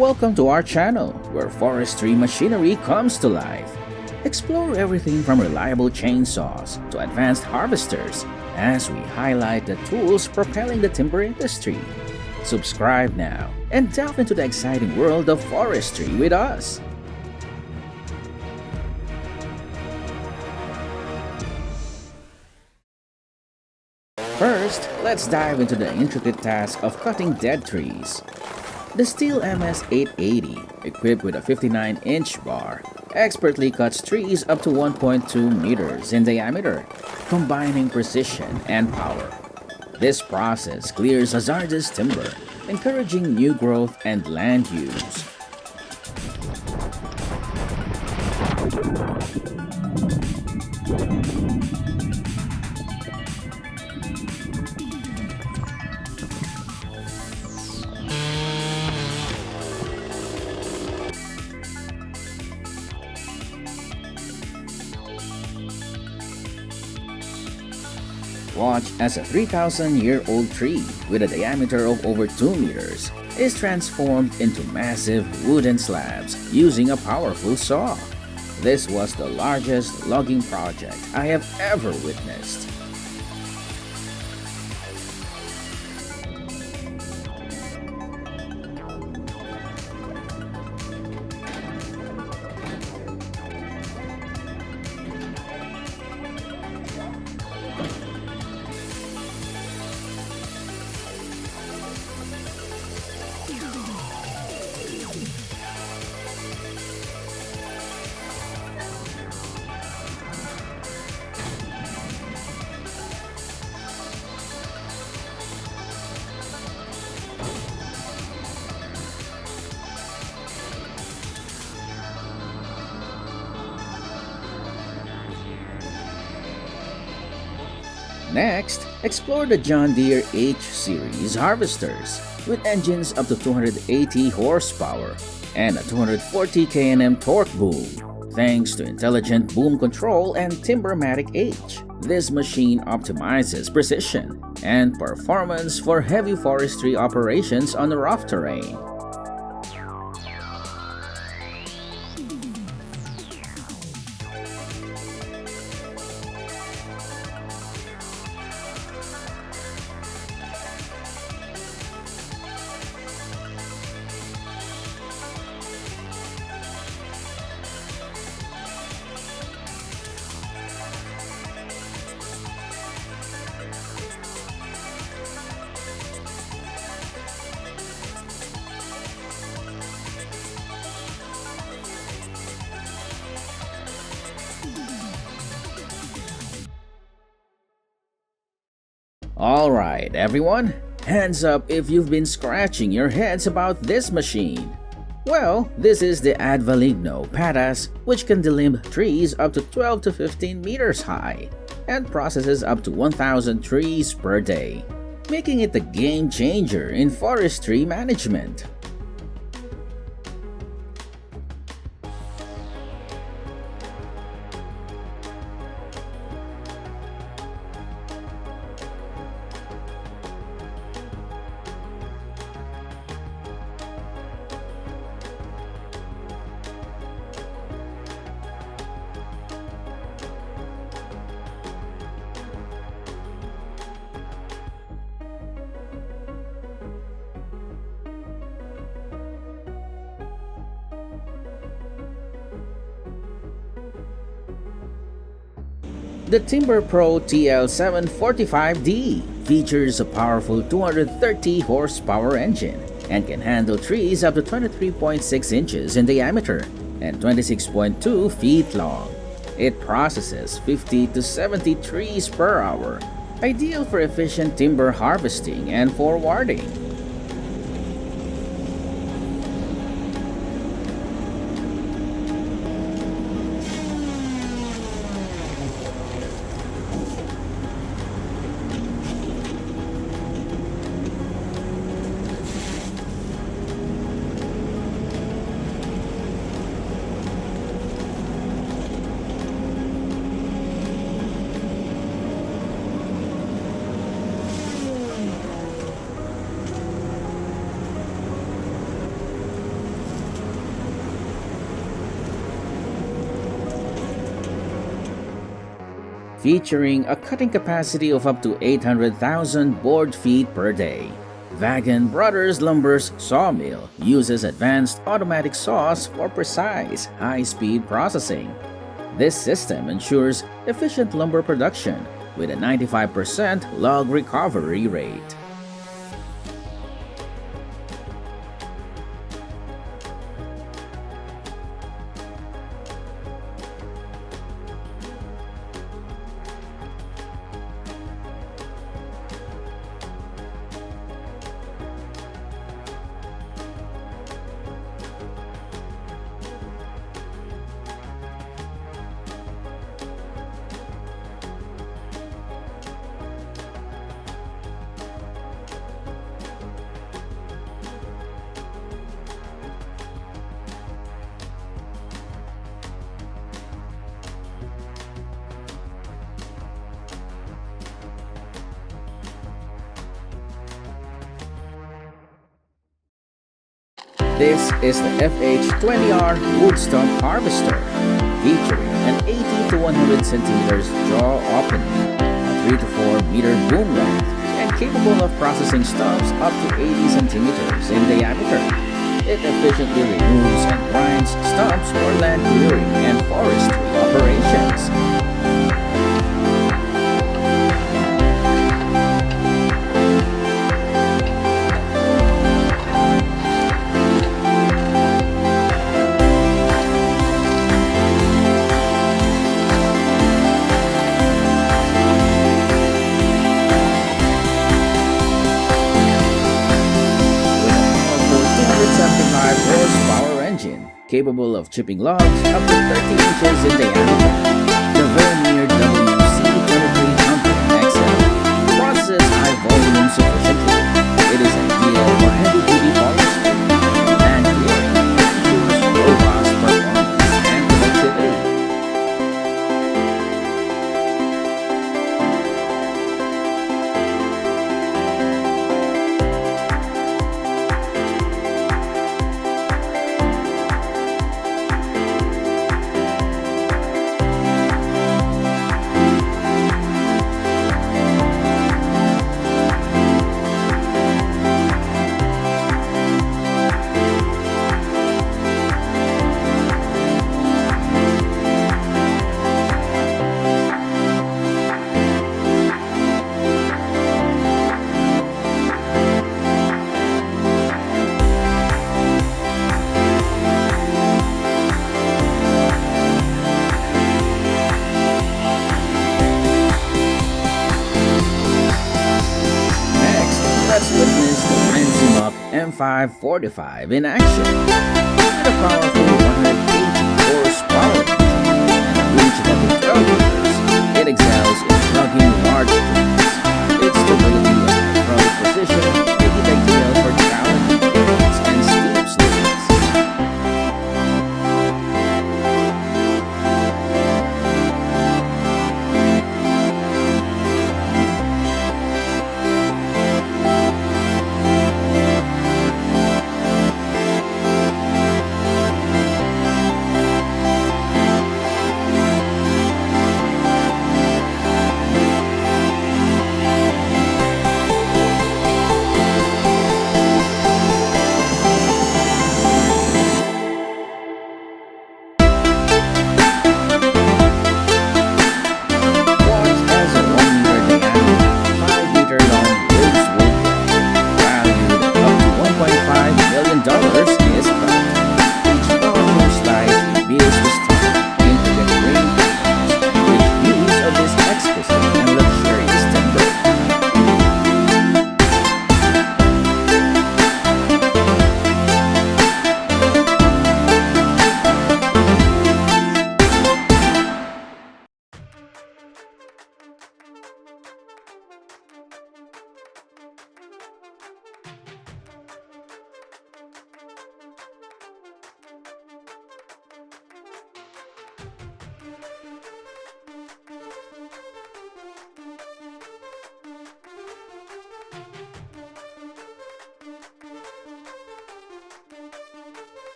Welcome to our channel, where forestry machinery comes to life. Explore everything from reliable chainsaws to advanced harvesters as we highlight the tools propelling the timber industry. Subscribe now and delve into the exciting world of forestry with us. First, let's dive into the intricate task of cutting dead trees. The Steel MS-880, equipped with a 59-inch bar, expertly cuts trees up to 1.2 meters in diameter, combining precision and power. This process clears hazardous timber, encouraging new growth and land use. Watch as a 3,000-year-old tree with a diameter of over 2 meters is transformed into massive wooden slabs using a powerful saw. This was the largest logging project I have ever witnessed. Next, explore the John Deere H-Series harvesters with engines up to 280 horsepower and a 240 kNm torque boom. Thanks to intelligent boom control and Timbermatic H, this machine optimizes precision and performance for heavy forestry operations on rough terrain. Alright everyone, hands up if you've been scratching your heads about this machine. Well, this is the Advaligno Patas, which can delimb trees up to 12 to 15 meters high and processes up to 1,000 trees per day, making it a game changer in forestry management. The Timber Pro TL745D features a powerful 230 horsepower engine and can handle trees up to 23.6 inches in diameter and 26.2 feet long. It processes 50 to 70 trees per hour, ideal for efficient timber harvesting and forwarding. featuring a cutting capacity of up to 800,000 board feet per day. Vagan Brothers Lumber's sawmill uses advanced automatic saws for precise, high-speed processing. This system ensures efficient lumber production with a 95% log recovery rate. This is the FH20R Wood Stump Harvester, featuring an 80 to 100 centimeters jaw opening, a 3 to 4 meter boom length, and capable of processing stumps up to 80 centimeters in diameter. It efficiently removes and grinds stumps for land clearing and forestry operations. Horsepower engine, capable of chipping logs up to 30 inches in diameter. The Vernier WC2300 XL processes high volumes efficiently. It is ideal for heavy-duty forestry and clearing and ensures robust performance and productivity. Let's witness the M545 in action. With a powerful 180 horsepower and a reach of up to 12 meters, it excels